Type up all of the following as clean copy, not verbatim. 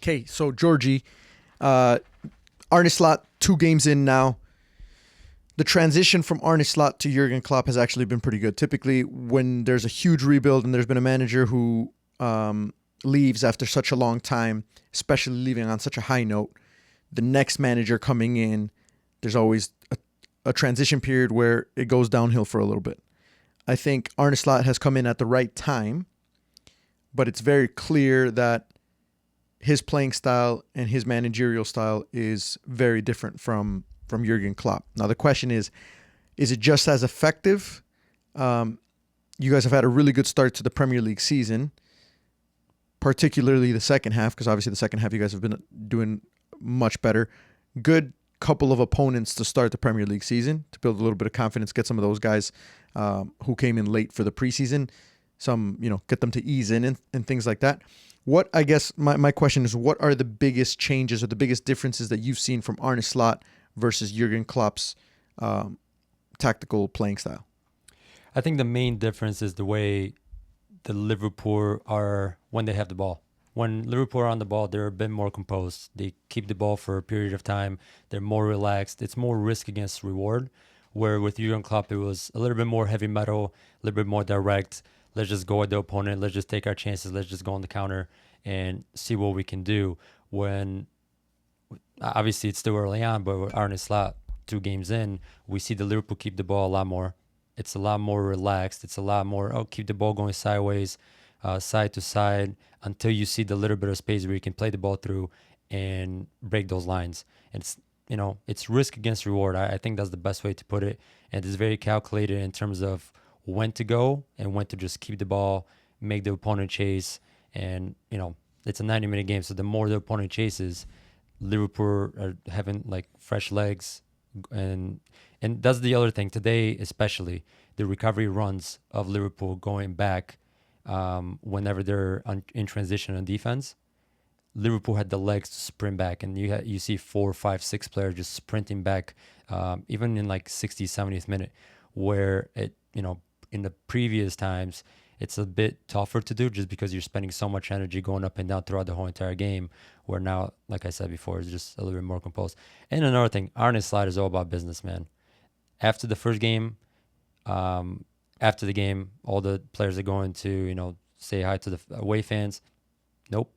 Okay, so Georgie, Arne Slot, 2 games in now. The transition from Arne Slot to Jurgen Klopp has actually been pretty good. Typically, when there's a huge rebuild and there's been a manager who leaves after such a long time, especially leaving on such a high note, the next manager coming in, there's always a transition period where it goes downhill for a little bit. I think Arne Slot has come in at the right time, but it's very clear that his playing style and his managerial style is very different from Jurgen Klopp. Now, the question is it just as effective? You guys have had a really good start to the Premier League season, particularly the second half, because obviously the second half you guys have been doing much better. Good couple of opponents to start the Premier League season, to build a little bit of confidence, get some of those guys who came in late for the preseason, get them to ease in and things like that. What, I guess, my question is, what are the biggest changes or the biggest differences that you've seen from Arne Slot versus Jurgen Klopp's tactical playing style? I think the main difference is the way the Liverpool are when they have the ball. When Liverpool are on the ball, they're a bit more composed. They keep the ball for a period of time. They're more relaxed. It's more risk against reward. Where with Jurgen Klopp, it was a little bit more heavy metal, a little bit more direct. Let's just go at the opponent. Let's just take our chances. Let's just go on the counter and see what we can do. When obviously it's still early on, but with Arne Slot, 2 games in, we see the Liverpool keep the ball a lot more. It's a lot more relaxed. It's a lot more, keep the ball going sideways, side to side, until you see the little bit of space where you can play the ball through and break those lines. And it's risk against reward. I think that's the best way to put it. And it's very calculated in terms of when to go and when to just keep the ball, make the opponent chase. And, it's a 90-minute game. So the more the opponent chases, Liverpool are having like fresh legs. And that's the other thing today, especially the recovery runs of Liverpool going back whenever they're in transition on defense. Liverpool had the legs to sprint back, and you see 4, 5, 6 players just sprinting back, even in like 60th, 70th minute, where in the previous times it's a bit tougher to do just because you're spending so much energy going up and down throughout the whole entire game, where now, like I said before, it's just a little bit more composed. And another thing, Arne Slot is all about business, man. After the first game, after the game, all the players are going to, say hi to the away fans. Nope.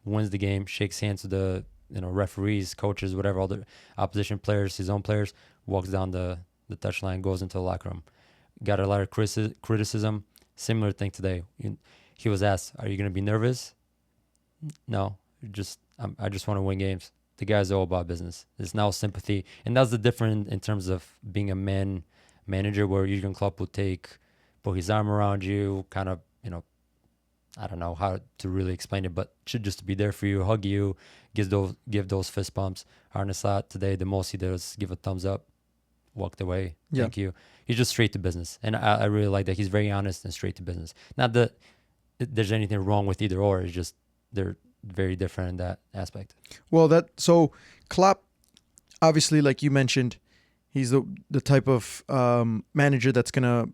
Wins the game, shakes hands with the referees, coaches, whatever, all the opposition players, his own players, walks down the touchline, goes into the locker room. Got a lot of criticism. Similar thing today. He was asked, "Are you going to be nervous?" No, I just want to win games. The guy's all about business. It's now sympathy, and that's the difference in terms of being a manager, where Jurgen Klopp will put his arm around you, kind of, I don't know how to really explain it, but should just be there for you, hug you, give those fist bumps. Arne Slot today, the most he did was give a thumbs up, walked away. Yeah. Thank you. He's just straight to business, and I really like that. He's very honest and straight to business. Not that there's anything wrong with either or. It's just they're very different in that aspect. Well, so Klopp, obviously, like you mentioned, he's the type of manager that's gonna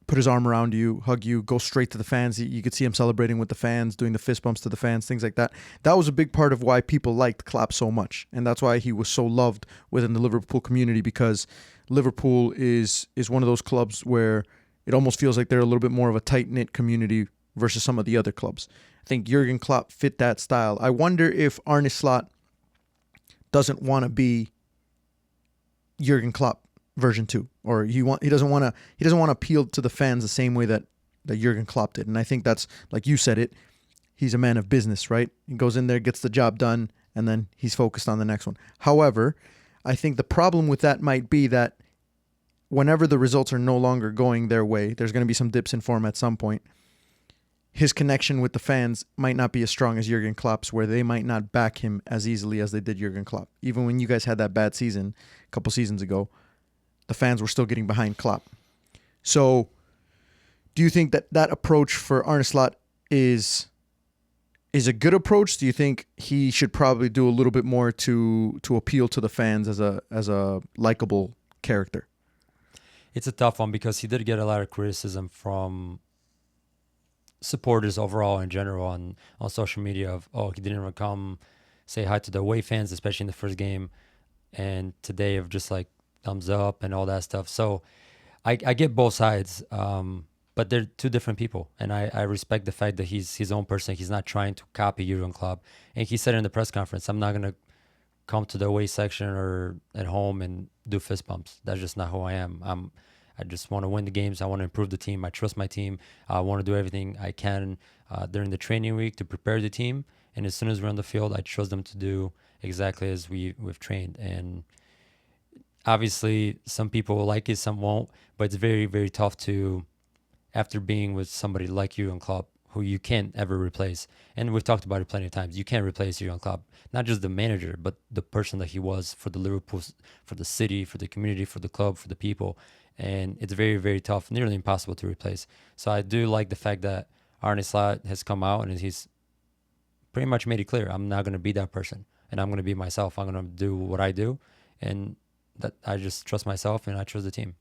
put his arm around you, hug you, go straight to the fans. You could see him celebrating with the fans, doing the fist bumps to the fans, things like that. That was a big part of why people liked Klopp so much, and that's why he was so loved within the Liverpool community, because Liverpool is one of those clubs where it almost feels like they're a little bit more of a tight-knit community versus some of the other clubs. I think Jurgen Klopp fit that style. I wonder if Arne Slot doesn't want to be Jurgen Klopp version 2, or he doesn't want to appeal to the fans the same way that Jurgen Klopp did. And I think that's, like you said it, he's a man of business, right? He goes in there, gets the job done, and then he's focused on the next one. However, I think the problem with that might be that whenever the results are no longer going their way, there's going to be some dips in form at some point. His connection with the fans might not be as strong as Jurgen Klopp's, where they might not back him as easily as they did Jurgen Klopp. Even when you guys had that bad season a couple seasons ago, the fans were still getting behind Klopp. So do you think that approach for Arne Slot is a good approach? Do you think he should probably do a little bit more to appeal to the fans as a likable character? It's a tough one because he did get a lot of criticism from supporters overall in general on social media of, oh, he didn't even come say hi to the away fans, especially in the first game, and today of just like thumbs up and all that stuff. So I get both sides, but they're two different people, and I respect the fact that he's his own person. He's not trying to copy Jurgen Klopp, and he said in the press conference, "I'm not gonna come to the away section or at home and do fist bumps. That's just not who I am. I just want to win the games. I want to improve the team. I trust my team. I want to do everything I can during the training week to prepare the team. And as soon as we're on the field, I trust them to do exactly as we've trained. And obviously, some people will like it, some won't. But it's very, very tough to, after being with somebody like Jurgen Klopp, who you can't ever replace. And we've talked about it plenty of times. You can't replace Jurgen Klopp, not just the manager, but the person that he was for the Liverpool, for the city, for the community, for the club, for the people. And it's very, very tough, nearly impossible to replace. So I do like the fact that Arne Slot has come out and he's pretty much made it clear, I'm not going to be that person, and I'm going to be myself. I'm going to do what I do, and that I just trust myself and I trust the team.